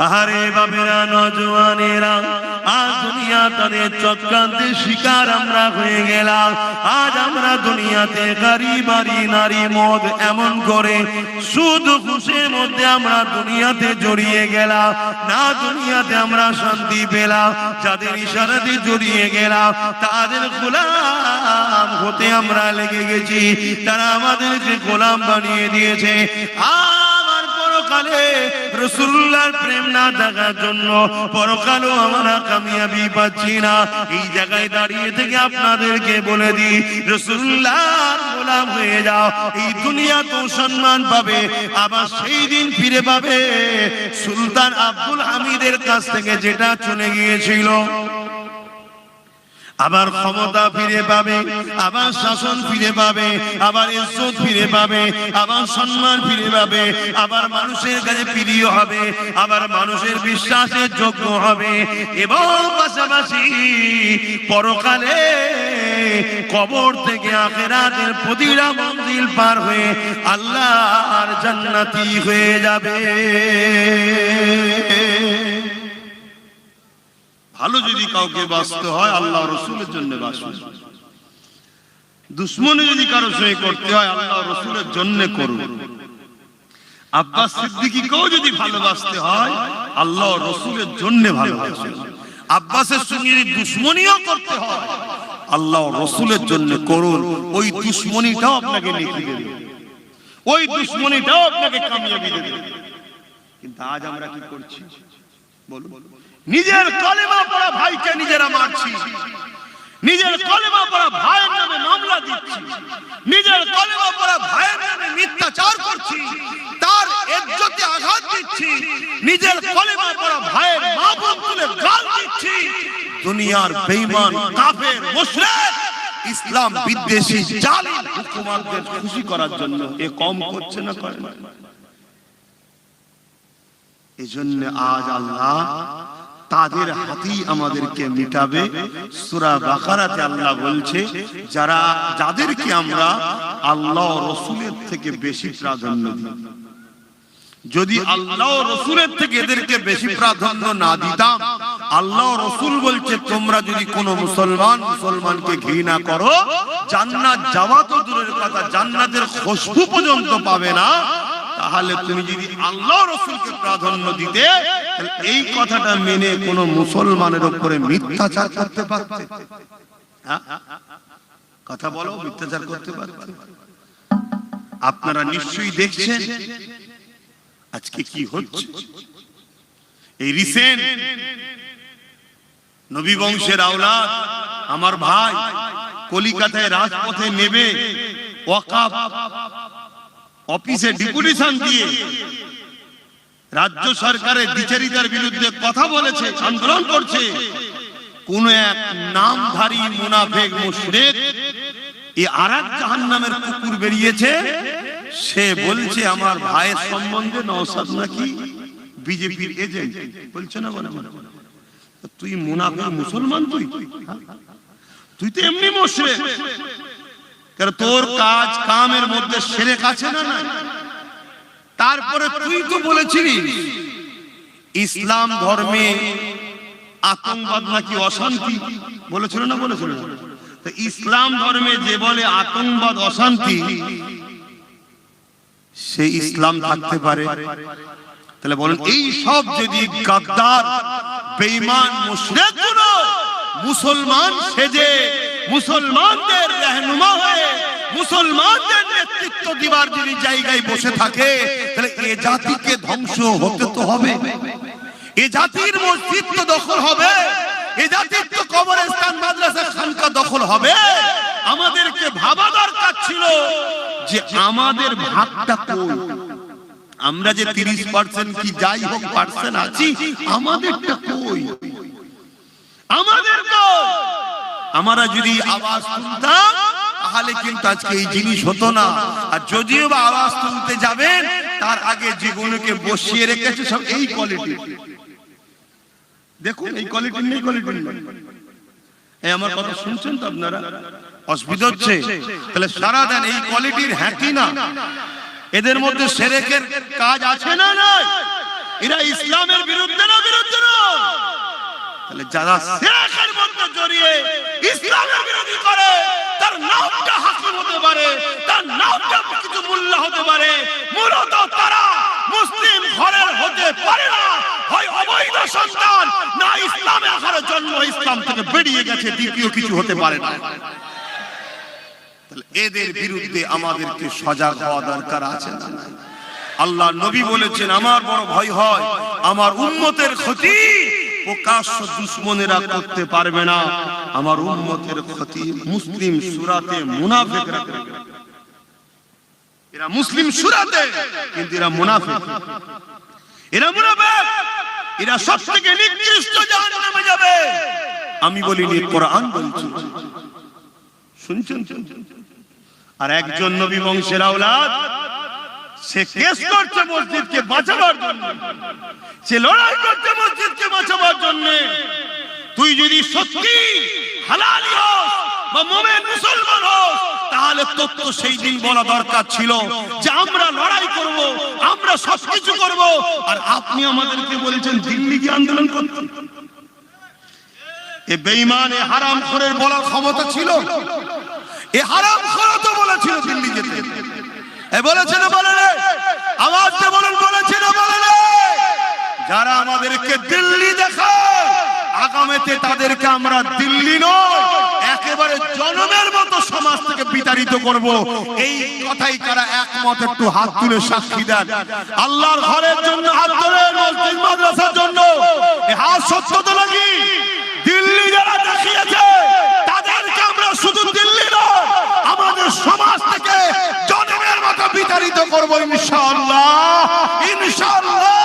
আহারে বাবেরা, নজওয়ানেরা, আজ দুনিয়া তাদের চক্রান্তের শিকার আমরা হয়ে গেলাম। আজ আমরা দুনিয়াতে গাড়ি বাড়ি নারী মদ এমন করে সুদ ঘুষের মধ্যে আমরা দুনিয়াতে জড়িয়ে গেলাম। না দুনিয়াতে আমরা শান্তি পেলাম, যাদের ইশারাতে জড়িয়ে গেলাম তাদের গোলাম হতে আমরা লেগে গেছি। তারা আমাদেরকে গোলাম বানিয়ে দিয়েছে। পরকালে রাসূলুল্লাহর প্রেম না থাকার জন্য পরকালেও আমরা কামিয়াবি পাচ্ছি না। এই জায়গায় দাঁড়িয়ে থেকে আপনাদেরকে বলে দিই, রাসূলুল্লাহর গোলাম হয়ে যাও। এই দুনিয়া তো সম্মান পাবে, আবার সেই দিন ফিরে পাবে সুলতান আব্দুল হামিদের কাছ থেকে যেটা চলে গিয়েছিল। আবার ক্ষমতা ফিরে পাবে, আবার শাসন ফিরে পাবে, আবার ইজ্জত ফিরে পাবে, আবার সম্মান ফিরে পাবে, আবার মানুষের কাছে প্রিয় হবে, আবার মানুষের বিশ্বাসের যোগ্য হবে। এবং পাশাপাশি পরকালে কবর থেকে আখিরাতের প্রতিটা মঞ্জিল পার হয়ে আল্লাহর জান্নাতি হয়ে যাবে। ভালো যদি কাউকে বাঁচতে হয় আল্লাহ রসুলের জন্য বাঁচুন। দুশ্মনী যদি কারো সঙ্গে করতে হয় আল্লাহ রসুলের জন্য করুন। আব্বাস সিদ্দিকীকেও যদি ভালোবাসতে হয় আল্লাহ রসুলের জন্য ভালোবাসুন। আব্বাসের সঙ্গে যদি দুশ্মনীও করতে হয় আল্লাহ রসুলের জন্য করুন। ওই দুশ্মনীটাও আপনাকে নেকি দেবে, ওই দুশ্মনীটাও আপনাকে কামিয়াবি দেবে। কিন্তু আজ আমরা কি করছি বলুন? নিজের কলেমা পড়া ভাইকে নিজেরা মারছি, নিজের কলেমা পড়া ভাইয়ের নামে মামলা দিচ্ছি, নিজের কলেমা পড়া ভাইয়ের নামে মিথ্যাচার করছি, তার ইজ্জতে আঘাত দিচ্ছি, নিজের কলেমা পড়া ভাইয়ের মা বোন তুলে গাল দিচ্ছি। দুনিয়ার বেঈমান কাফের মুশরিক ইসলাম বিদ্বেষী জালিম হুকুমতদের খুশি করার জন্য এ কম করছে না, করে না। এজন্য আজ আল্লাহ তাদের হাতেই আমাদেরকে মিটাবে। সূরা বাকারাতে আল্লাহ বলছে যাদেরকে আমরা আল্লাহ রাসূলের থেকে বেশি প্রাধান্য দিই, যদি আল্লাহ রাসূলের থেকে এদেরকে বেশি প্রাধান্য না দিতাম, আল্লাহ রাসূল বলছে তোমরা যদি কোনো মুসলমানকে ঘৃণা করো জান্নাত যাওয়া তো দূরের কথা, জান্নাতের খুশবু পর্যন্ত পাবে না। তাহলে তুমি যদি আল্লাহ রাসূলকে প্রাধান্য দিতে তাহলে এই কথাটা মেনে কোন মুসলমানের উপরে মিথ্যাচার করতে পারতে? কথা বলো, মিথ্যাচার করতে পারতে? আপনারা নিশ্চয়ই দেখছেন আজকে কি হচ্ছে। এই রিসেন্ট নবী বংশের আওলাদ আমার ভাই কলিকাতায় রাজপথে নেবে ওয়াকফ অফিসে ডেপুটেশন দিয়ে রাজ্য সরকারের দ্বিচারিতার বিরুদ্ধে কথা বলেছে, আন্দোলন করছে। কোন এক নামধারী মুনাফিক মুশরিক এই আরেক জাহান্নামের কুকুর বেরিয়েছে, সে বলছে আমার ভাইয়ের সম্বন্ধে নওশাদ নাকি বিজেপির এজেন্ট। বলছে না বলে তুই মুনাফিক মুসলমান, তুই তো এমনি মুশরিক, কারণ তোর কাজ কামের মধ্যে শিরক আছে না? তারপরে তুই তো বলেছিলি ইসলাম ধর্মে আতঙ্কবাদ নাকি অশান্তি, বলেছিল না? বলেছিল। তো ইসলাম ধর্মে যে বলে আতঙ্কবাদ অশান্তি, সে ইসলাম থাকতে পারে? তাহলে বলেন এই সব যদি গাদ্দার বেঈমান মুশরিকগুলো মুসলমান সেজে মুসলমানদের রহনুমা হয়ে মুসলমানদের নেতৃত্ব দিবার যদি জায়গায় বসে থাকে তাহলে এ জাতিকে ধ্বংস হতে তো হবে, এ জাতির মসজিদ তো দখল হবে, এ জাতির তো কবরস্থান মাদ্রাসা খানকা দখল হবে। আমাদেরকে ভাবা দরকার ছিল যে আমাদের ভাগটা কই। আমরা যে 30% কি যাই হোক পার্সেন্ট আছি, আমাদেরটা কই? আমাদের কই? আমরা যদি আওয়াজ তুলতাম তাহলে কিন্তু আজকে এই জিনিস হতো না। আর যদিও বা আওয়াজ তুলতে যাবেন তার আগে যেগুলোকে বসিয়ে রেখেছে সব এই কোয়ালিটি। দেখুন এই কোয়ালিটি নেই, কোয়ালিটি নেই। এই আমার কথা শুনছেন তো আপনারা? অসুবিধা হচ্ছে? তাহলে সারা দিন এই কোয়ালিটির হ্যাঁ কি না? এদের মধ্যে শিরকের কাজ আছে না? নাই। এরা ইসলামের বিরুদ্ধে না বিরুদ্ধে না? তাহলে যারা শেখের মধ্যে জড়িয়ে ইসলামের বিরোধী করে তার নামটা হাকিম হতে পারে, তার নামটা কিছু মোল্লা হতে পারে, মূলত তারা মুসলিম ঘরের হতে পারে না, হয় অবৈধ সন্তান, না ইসলামের ঘরে জন্ম, ইসলাম থেকে বেরিয়ে গেছে, দ্বিতীয় কিছু হতে পারে না। তাহলে এদের বিরুদ্ধে আমাদেরকে সজাগ হওয়া দরকার আছে না? আল্লাহ নবী বলেছেন, আমার বড় ভয় হয় আমার উম্মতের ক্ষতি প্রকাশ্য দুশমনেরা করতে পারবে না, আমার উম্মতের ক্ষতি মুসলিম সূরাতে মুনাফিকরা করবে। এরা মুসলিম সূরাতে, কিন্তু এরা মুনাফিক, এরা মুনাফিক, এরা সবথেকে নিকৃষ্ট জাহান্নামে যাবে। আমি বলিনি, কোরআন বলছে, শুনছেন? আর একজন নবী বংশের আওলাদ, সে কেস করছে মসজিদকে বাঁচাবার জন্য, সে লড়াই করছে মসজিদকে বাঁচাবার জন্য। তুই যদি সত্যি হালালি হোস বা মুমিন মুসলমান হোস, তাহলে তোর তো সেই দিন বলা দরকার ছিল যে আমরা লড়াই করব, আমরা সবকিছু করব। আর আপনি আমাদেরকে বলেছেন দিল্লি গিয়ে আন্দোলন করতে। এ বেঈমান, এ হারামখোরের বলার ক্ষমতা ছিল? এ হারামখোর তো বলেছিল দিল্লি যেতে, এ বলেছে না বলে না? আওয়াজ দিয়ে বলেন, বলেছে না বলে না? যারা আমাদেরকে দিল্লি দেখায়, আগামীতে তাদেরকে আমরা দিল্লি নয়, একেবারে জনমের মতো সমাজ থেকে বিতাড়িত করব। এই কথাই তারা একমত, একটু হাত তুলে সাক্ষী দেন। আল্লাহর ঘরের জন্য হাত তোলেন, মসজিদ মাদ্রাসার জন্য। এই হাত সত্য তো নাকি? দিল্লি যারা দেখিয়েছে তাদেরকে আমরা শুধু দিল্লি নয়, আমাদের সমাজ থেকে জনমের মতো বিতাড়িত করব ইনশাআল্লাহ, ইনশাআল্লাহ।